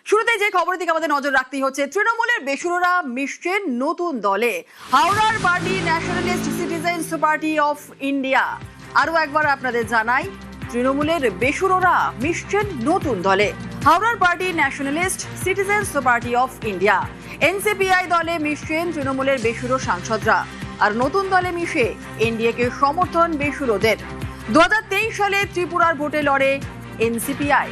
শুরুতে যে খবরের দিকে আমাদের নজর রাখতেই হচ্ছে, তৃণমূলের বেসুরোরা মিশছেন নতুন দলে। হাওড়ার party nationalist citizens party of India. আরো একবার আপনাদের জানাই, তৃণমূলের বেসুরোরা মিশছেন নতুন দলে। হাওড়ার party nationalist citizens party of India NCPI দলে মিশছেন তৃণমূলের বেসুরো সাংসদরা। আর নতুন দলে মিশে এনডিএ-কে সমর্থন বেসুরোদের। 2023 সালে ত্রিপুরার ভোটে লড়ে এনসিপিআই।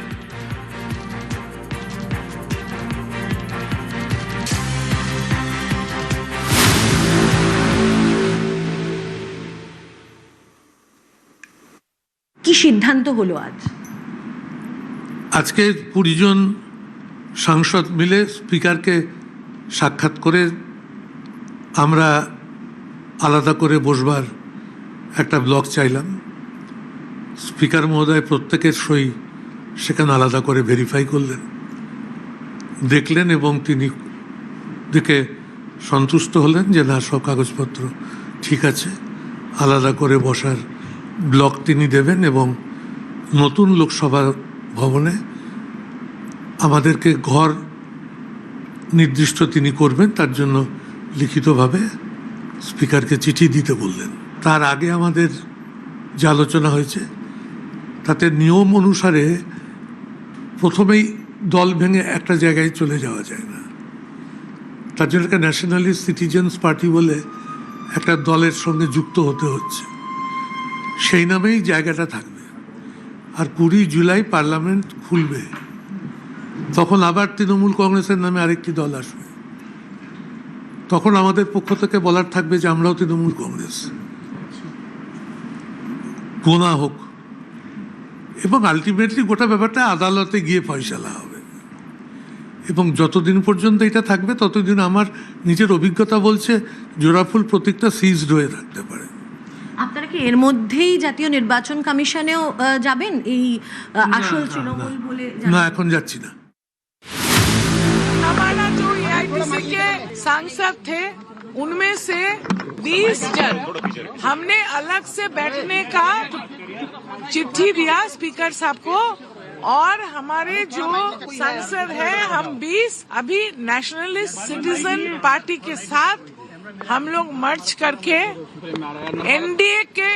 কি সিদ্ধান্ত হলো আজ? আজকে 20 জন সাংসদ মিলে স্পিকারকে সাক্ষাৎ করে আমরা আলাদা করে বসবার একটা ব্লক চাইলাম। স্পিকার মহোদয় প্রত্যেকের সই সেখানে আলাদা করে ভেরিফাই করলেন, দেখলেন এবং তিনি দিকে সন্তুষ্ট হলেন যে না, সব কাগজপত্র ঠিক আছে। আলাদা করে বসার ব্লক তিনি দেবেন এবং নতুন লোকসভা ভবনে আমাদেরকে ঘর নির্দিষ্ট তিনি করবেন, তার জন্য লিখিতভাবে স্পিকারকে চিঠি দিতে বললেন। তার আগে আমাদের যে আলোচনা হয়েছে তাতে নিয়ম অনুসারে প্রথমেই দল ভেঙে একটা জায়গায় চলে যাওয়া যায় না। তার জন্য একটা ন্যাশনালিস্ট সিটিজেন্স পার্টি বলে একটা দলের সঙ্গে যুক্ত হতে হচ্ছে, সেই নামেই জায়গাটা থাকবে। আর 20 জুলাই পার্লামেন্ট খুলবে, তখন আবার তৃণমূল কংগ্রেসের নামে আরেকটি দল আসবে। তখন আমাদের পক্ষ থেকে বলার থাকবে যে আমরাও তৃণমূল কংগ্রেস, গোনা হোক। এবং আলটিমেটলি গোটা ব্যাপারটা আদালতে গিয়ে ফয়সালা হবে। এবং যতদিন পর্যন্ত এটা থাকবে ততদিন আমার নিজের অভিজ্ঞতা বলছে জোড়াফুল প্রতীকটা সিজড হয়ে থাকতে পারে। আপনারা কি এর মধ্যেই জাতীয় নির্বাচন কমিশনেও যাবেন? এই আসল তৃণমূল বলে না, এখন যাচ্ছি না। हमारा जो एआईटीसी के सांसद थे उनमें से 20 जन हमने अलग से बैठने का चिट्ठी दिया स्पीकर साहब को, और हमारे जो सांसद हैं हम 20 अभी नेशनलिस्ट सिटीजन पार्टी के साथ हम लोग मर्ज करके एनडीए के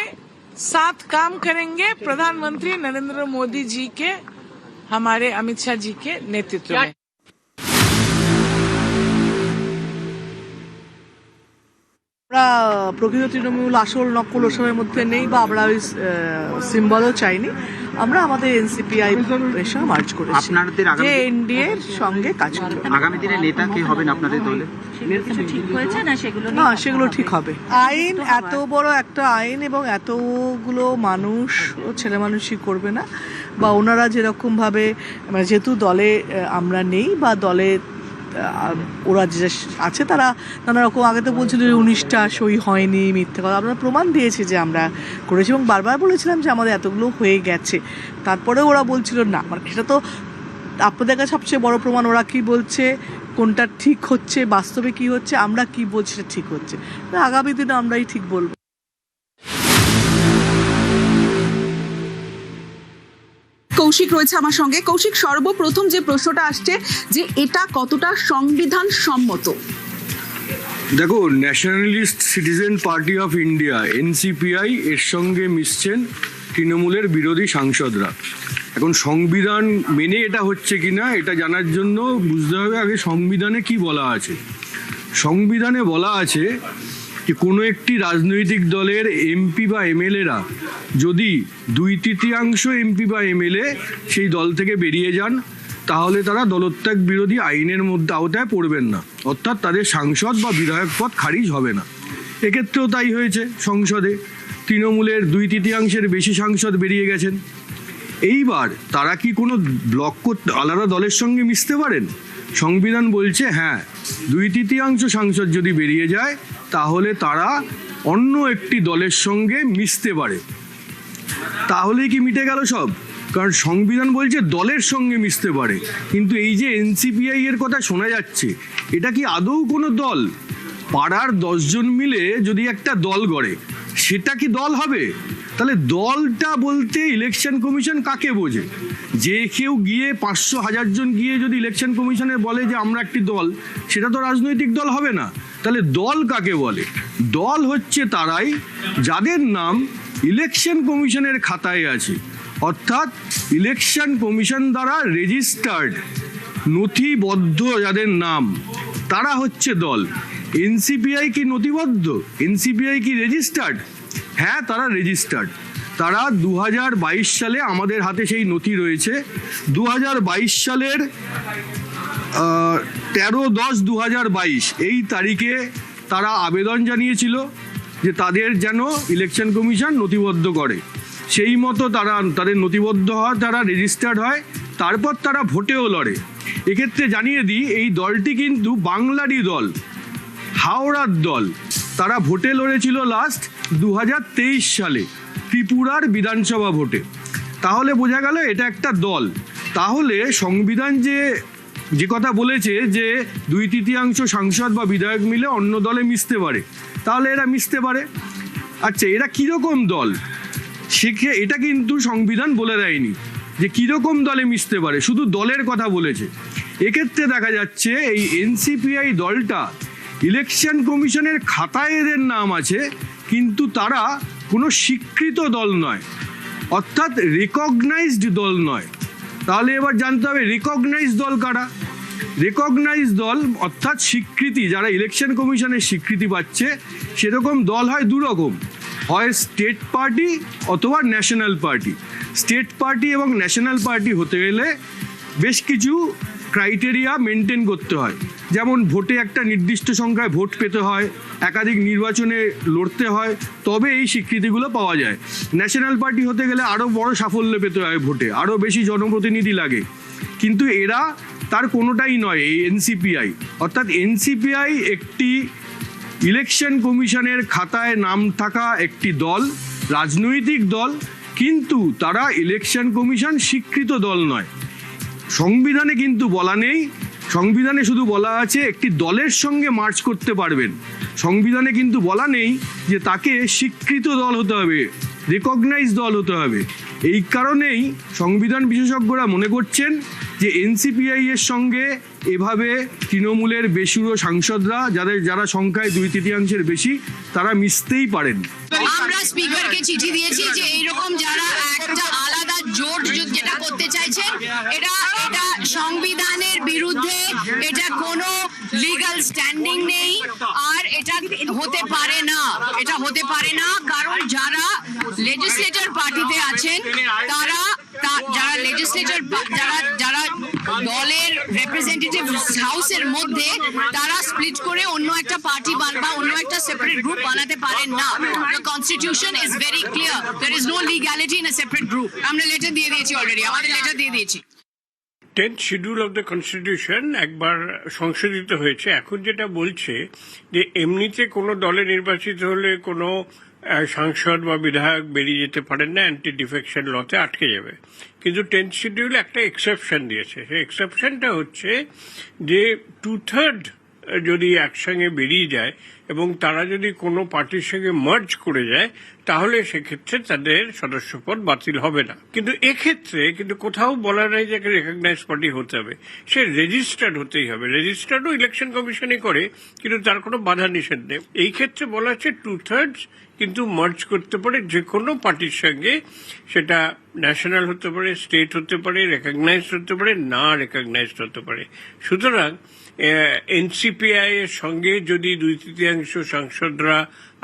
साथ काम करेंगे। प्रधानमंत्री नरेंद्र मोदी जी के, हमारे अमित शाह जी के नेतृत्व में। আমরা প্রকৃত তৃণমূল আসল নকল ওসবের মধ্যে নেই, বা আমরা ওই সিম্বলও চাইনি। আমরা আমাদের এনসিপিআই এর সঙ্গে মার্চ করেছি, আপনাদের যে এনডিএ এর সঙ্গে কাজ করবে। আগামী দিনে নেতা কে হবেন আপনাদের দলে? ঠিক হয়েছে না? সেগুলো না, সেগুলো ঠিক হবে। আইন এত বড় একটা আইন এবং এতগুলো মানুষ ও ছেলে মানুষই করবে না, বা ওনারা যেরকম ভাবে, মানে যেহেতু দলে আমরা নেই বা দলে ওরা যে আছে তারা নানা রকম, আগে তো বলছিল 19টা সই হয়নি, মিথ্যে কথা। আমরা প্রমাণ দিয়েছি যে আমরা করেছি এবং বারবার বলেছিলাম যে আমাদের এতগুলো হয়ে গেছে। তারপরে ওরা বলছিল না, মানে সেটা তো আপনাদের কাছে সবচেয়ে বড় প্রমাণ। ওরা কি বলছে, কোনটা ঠিক হচ্ছে, বাস্তবে কি হচ্ছে, আমরা কি বলছি সেটা ঠিক হচ্ছে। আগামী দিনে আমরাই ঠিক বলবো। কৌশিক রয়েছে আমার সঙ্গে। কৌশিক, সর্বপ্রথম যে প্রশ্নটা আসছে যে এটা কতটা সংবিধান সম্মত? দেখো, nationalist citizen party of India NCPI এর সঙ্গে মিশছেন তৃণমূলের বিরোধী সাংসদরা। এখন সংবিধান মেনে এটা হচ্ছে কিনা এটা জানার জন্য বুঝতে হবে আগে সংবিধানে কি বলা আছে। সংবিধানে বলা আছে যে কোনো একটি রাজনৈতিক দলের এমপি বা এমএলএরা যদি 2/3 এমপি বা এমএলএ সেই দল থেকে বেরিয়ে যান, তাহলে তারা দলত্যাগ বিরোধী আইনের মধ্যে আওতায় পড়বেন না, অর্থাৎ তাদের সাংসদ বা বিধায়ক পদ খারিজ হবে না। এক্ষেত্রেও তাই হয়েছে। সংসদে তৃণমূলের 2/3 বেশি সাংসদ বেরিয়ে গেছেন। এইবার তারা কি কোনো ব্লক আলাদা দলের সঙ্গে মিশতে পারেন? সংবিধান বলছে হ্যাঁ, 2/3 সাংসদ যদি বেরিয়ে যায় তাহলে তারা অন্য একটি দলের সঙ্গে মিশতে পারে। তাহলেই কি মিটে গেল সব? কারণ সংবিধান বলছে দলের সঙ্গে মিশতে পারে। কিন্তু এই যে এনসিপিআই এর কথা শোনা যাচ্ছে, এটা কি আদৌ কোনো দল? পাড়ার 10 জন মিলে যদি একটা দল গড়ে, সেটা কি দল হবে? তাহলে দলটা বলতে ইলেকশন কমিশন কাকে বোঝে? যে কেউ গিয়ে 500-1000 জন গিয়ে যদি ইলেকশন কমিশনে বলে যে আমরা একটি দল, সেটা তো রাজনৈতিক দল হবে না। তাহলে দল কাকে বলে? দল হচ্ছে তারাই যাদের নাম ইলেকশন কমিশনের খাতায় আছে, অর্থাৎ ইলেকশন কমিশন দ্বারা রেজিস্টার্ড, নথিবদ্ধ যাদের নাম, তারা হচ্ছে দল। এনসিপিআই কি নথিবদ্ধ? এনসিপিআই কি রেজিস্টার্ড? হ্যাঁ, তারা রেজিস্টার্ড। তারা 2022 সালে, আমাদের হাতে সেই নথি রয়েছে, 2022 সালের 13/10/2022 এই তারিখে তারা আবেদন জানিয়েছিল যে তাদের যেন ইলেকশন কমিশন নথিবদ্ধ করে। সেই মতো তারা তাদের নথিবদ্ধ হয়, তারা রেজিস্টার্ড হয়, তারপর তারা ভোটেও লড়ে। এক্ষেত্রে জানিয়ে দিই, এই দলটি কিন্তু বাংলারই দল, হাওড়ার দল। তারা ভোটে লড়েছিল লাস্ট 2023 সালে ত্রিপুরার বিধানসভা ভোটে। তাহলে বোঝা গেল এটা একটা দল। তাহলে সংবিধান যে কথা বলেছে যে 2/3 সাংসদ বা বিধায়ক মিলে অন্য দলে মিশতে পারে, তাহলে এরা মিশতে পারে। আচ্ছা, এরা কীরকম দল? এটা কিন্তু সংবিধান বলে দেয়নি যে কীরকম দলে মিশতে পারে, শুধু দলের কথা বলেছে। এক্ষেত্রে দেখা যাচ্ছে এই এনসিপিআই দলটা ইলেকশন কমিশনের খাতায় এদের নাম আছে, কিন্তু তারা কোনো স্বীকৃত দল নয়, অর্থাৎ রিকগনাইজড দল নয়। তাহলে এবার জানতে হবে রিকগনাইজড দল কারা। রিকগনাইজড দল অর্থাৎ স্বীকৃতি, যারা ইলেকশন কমিশনের স্বীকৃতি পাচ্ছে, সেরকম দল হয় দু রকম, হয় স্টেট পার্টি অথবা ন্যাশনাল পার্টি। স্টেট পার্টি এবং ন্যাশনাল পার্টি হতে গেলে বেশ কিছু ক্রাইটেরিয়া মেনটেন করতে হয়। যেমন ভোটে একটা নির্দিষ্ট সংখ্যায় ভোট পেতে হয়, একাধিক নির্বাচনে লড়তে হয়, তবে এই স্বীকৃতিগুলো পাওয়া যায়। ন্যাশনাল পার্টি হতে গেলে আরও বড় সাফল্য পেতে হয়, ভোটে আরও বেশি জনপ্রতিনিধি লাগে। কিন্তু এরা তার কোনোটাই নয়, এই এনসিপিআই। অর্থাৎ এনসিপিআই একটি ইলেকশন কমিশনের খাতায় নাম থাকা একটি দল, রাজনৈতিক দল, কিন্তু তারা ইলেকশন কমিশন স্বীকৃত দল নয়। সংবিধানে কিন্তু বলা নেই, সংবিধানে শুধু বলা আছে একটি দলের সঙ্গে মার্চ করতে পারবেন। সংবিধানে কিন্তু বলা নেই যে তাকে স্বীকৃত দল হতে হবে, রিকগনাইজ দল হতে হবে। এই কারণেই সংবিধান বিশেষজ্ঞরা মনে করছেন যে এনসিপিআই এর সঙ্গে এভাবে তৃণমূলের বেসুরো সাংসদরা, যারা সংখ্যায় 2/3 বেশি, তারা মিশতেই পারেন। আমরা স্পিকারকে চিঠি দিয়েছি যে এইরকম যারা একটা আলাদা জোট যেটা করতে চাইছেন, এটা সংবিধানের বিরুদ্ধে, এটা কোনো লিগ্যাল স্ট্যান্ডিং নেই, আর এটা হতে পারে না। এটা হতে পারে না কারণ যারা লেজিসলেটর পার্টিতে আছেন, যারা লেজিসলেটর, যারা দলের রিপ্রেজেন্টেটিভ হাউসের মধ্যে, তারা স্প্লিট করে অন্য একটা পার্টি বা অন্য একটা সেপারেট গ্রুপ বানাতে পারেন না। The constitution is very clear. There is no legality in a separate group. আমরা লেটার দিয়ে দিয়েছি অলরেডি, আমাদের লেটার দিয়ে দিয়েছি। 10th schedule of the constitution একবার সংশোধিত হয়েছে। এখন যেটা বলছে যে এমনিতে কোনো দলে নির্বাচিত হলে কোনো সাংসদ বা বিধায়ক বেরিয়ে যেতে পারেন না, অ্যান্টি ডিফেকশন লতে আটকে যাবে। কিন্তু 10th শিডিউলে একটা এক্সেপশন দিয়েছে। সেই এক্সেপশনটা হচ্ছে যে 2/3 যদি একসঙ্গে বেরিয়ে যায় এবং তারা যদি কোনো পার্টির সঙ্গে মার্জ করে যায়, তাহলে সেক্ষেত্রে তাদের সদস্যপদ বাতিল হবে না। কিন্তু এক্ষেত্রে কিন্তু কোথাও বলা নেই যে রেকগনাইজ পার্টি হতে হবে, সে রেজিস্টার্ড হতেই হবে। রেজিস্টার্ডও ইলেকশন কমিশনই করে, কিন্তু তার কোনো বাধা নিষেধ নেই। এই ক্ষেত্রে বলা হচ্ছে 2/3 কিন্তু মার্জ করতে পারে যে কোনো পার্টির সঙ্গে, সেটা ন্যাশনাল হতে পারে, স্টেট হতে পারে, রেকগনাইজড হতে পারে, না রেকগনাইজড হতে পারে। সুতরাং এনসিপিআই এর সঙ্গে যদি 2/3 সাংসদরা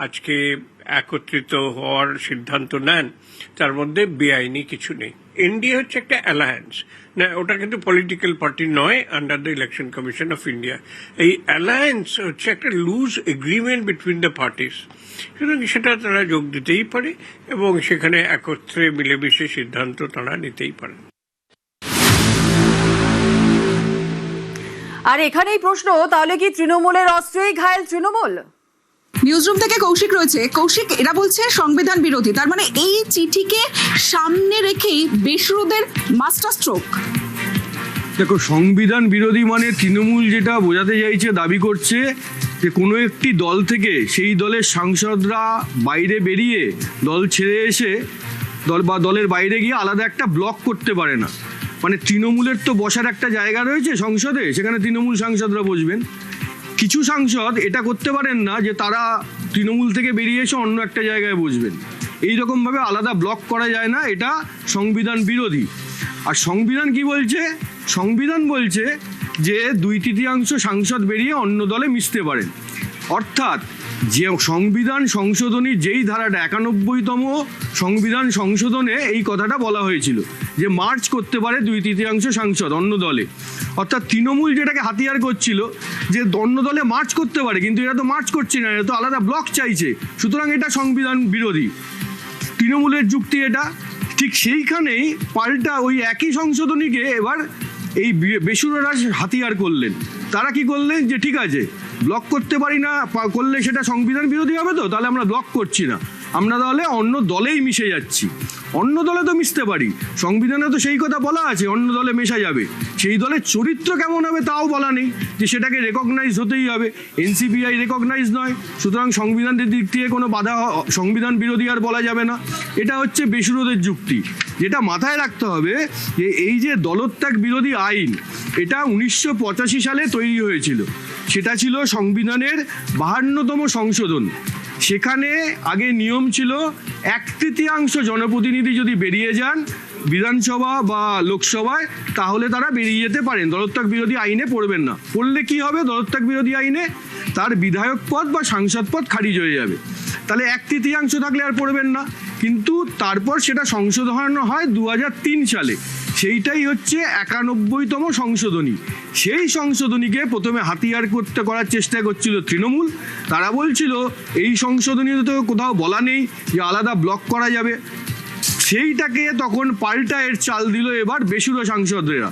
আজকে একত্রিত হওয়ার সিদ্ধান্ত নেন, তার মধ্যে বেআইনি কিছু নেই। এনডিএ হচ্ছে একটা অ্যালায়েন্স, না ওটা কিন্তু পলিটিক্যাল পার্টি নয় under the Election Commission of India. এই অ্যালায়েন্স হচ্ছে একটা loose agreement between the parties. সুতরাং সেটা তারা যোগ দিতেই পারে এবং সেখানে একত্রে মিলেমিশে সিদ্ধান্ত তারা নিতেই পারে। আর এখানেই প্রশ্ন, তাহলে কি তৃণমূলের অস্ত্রেই ঘায়েল তৃণমূল? নিউজরুম থেকে কৌশিক রয়েছে। কৌশিক, এরা বলছে সংবিধান বিরোধী, তার মানে এই চিঠিকে সামনে রেখেই বেসুরোদের মাস্টার স্ট্রোক। দেখো, সংবিধান বিরোধী মানে তৃণমূল যেটা বোঝাতে চাইছে, দাবি করছে যে কোনো একটি দল থেকে সেই দলের সাংসদরা বাইরে বেরিয়ে দল ছেড়ে এসে দলের বাইরে গিয়ে আলাদা একটা ব্লক করতে পারে না। মানে তৃণমূলের তো বসার একটা জায়গা রয়েছে সংসদে, সেখানে তৃণমূল সাংসদরা বসবেন। কিছু সাংসদ এটা করতে পারেন না যে তারা তৃণমূল থেকে বেরিয়ে এসে অন্য একটা জায়গায় বসবেন। এইরকমভাবে আলাদা ব্লক করা যায় না, এটা সংবিধান বিরোধী। আর সংবিধান কি বলছে? সংবিধান বলছে যে 2/3 সাংসদ বেরিয়ে অন্য দলে মিশতে পারেন। অর্থাৎ যে সংবিধান সংশোধনী যেই ধারাটা 91তম সংবিধান সংশোধনে এই কথাটা বলা হয়েছিল যে মার্চ করতে পারে 2/3 সাংসদ অন্য দলে। অর্থাৎ তৃণমূল যেটাকে হাতিয়ার করছিল যে অন্য দলে মার্চ করতে পারে, কিন্তু এরা তো মার্চ করছে না, এরা তো আলাদা ব্লক চাইছে, সুতরাং এটা সংবিধান বিরোধী। তৃণমূলের যুক্তি এটা। ঠিক সেইখানেই পাল্টা ওই একই সংশোধনীকে এবার এই বেসুরারা হাতিয়ার করলেন। তারা কি করলেন যে ঠিক আছে, ব্লক করতে পারি না করলে সেটা সংবিধান বিরোধী হবে, তো তাহলে আমরা ব্লক করছি না, আমরা তাহলে অন্য দলেই মিশে যাচ্ছি। অন্য দলে তো মিশতে পারি, সংবিধানে তো সেই কথা বলা আছে অন্য দলে মেশা যাবে। সেই দলের চরিত্র কেমন হবে তাও বলা নেই, যে সেটাকে রেকগনাইজ হতেই হবে। এনসিপিআই রেকগনাইজ নয়, সুতরাং সংবিধানের দিক থেকে কোনো বাধা সংবিধান বিরোধী আর বলা যাবে না। এটা হচ্ছে বেসুরোদের যুক্তি। যেটা মাথায় রাখতে হবে যে এই যে দলত্যাগ বিরোধী আইন, এটা 1985 সালে তৈরি হয়েছিল। সেটা ছিল সংবিধানের 52তম সংশোধন। সেখানে আগে নিয়ম ছিল 1/3 জনপ্রতিনিধি যদি বেরিয়ে যান বিধানসভা বা লোকসভায়, তাহলে তারা বেরিয়ে যেতে পারেন, দলত্যাগ বিরোধী আইনে পড়বেন না। পড়লে কি হবে? দলত্যাগ বিরোধী আইনে তার বিধায়ক পদ বা সাংসদ পদ খারিজ হয়ে যাবে। তাহলে 1/3 থাকলে আর পড়বেন না। কিন্তু তারপর সেটা সংশোধন হয় 2003 সালে। সেইটাই হচ্ছে 91তম সংশোধনী। সেই সংশোধনীকে প্রথমে হাতিয়ার করার চেষ্টা করছিল তৃণমূল। তারা বলছিল এই সংশোধনীতে তো কোথাও বলা নেই যে আলাদা ব্লক করা যাবে। সেইটাকে তখন পাল্টা এর চাল দিল এবার বেসুরো সাংসদরা।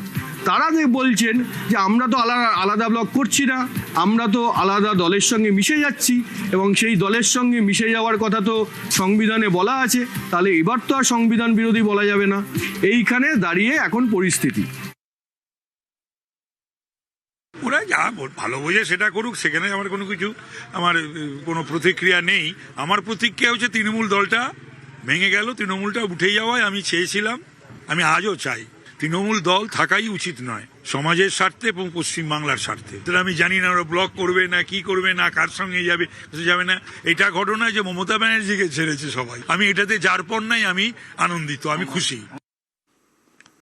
তারা বলছেন যে আমরা তো আলাদা ব্লক করছি না, আমরা তো আলাদা দলের সঙ্গে মিশে যাচ্ছি, এবং সেই দলের সঙ্গে মিশে যাওয়ার কথা তো সংবিধানে বলা আছে, তাহলে এবার তো আর সংবিধান বিরোধী বলা যাবে না। এইখানে দাঁড়িয়ে এখন পরিস্থিতি। ওরা যা ভালো বোঝে সেটা করুক, সেখানে আমার কোনো প্রতিক্রিয়া নেই। আমার প্রতিক্রিয়া হচ্ছে তৃণমূল দলটা ভেঙে গেল, তৃণমূলটা উঠে যাওয়ায় আমি চেয়েছিলাম, আমি আজও চাই তৃণমূল দল থাকাই উচিত নয় সমাজের স্বার্থে এবং পশ্চিমবাংলার স্বার্থে। তাহলে আমি জানি না ওরা ব্লক করবে না কি করবে না, কার সঙ্গে যাবে না। এটা ঘটনা যে মমতা ব্যানার্জিকে ছেড়েছে সবাই। আমি এটাতে যার পর নাই আমি আনন্দিত, আমি খুশি।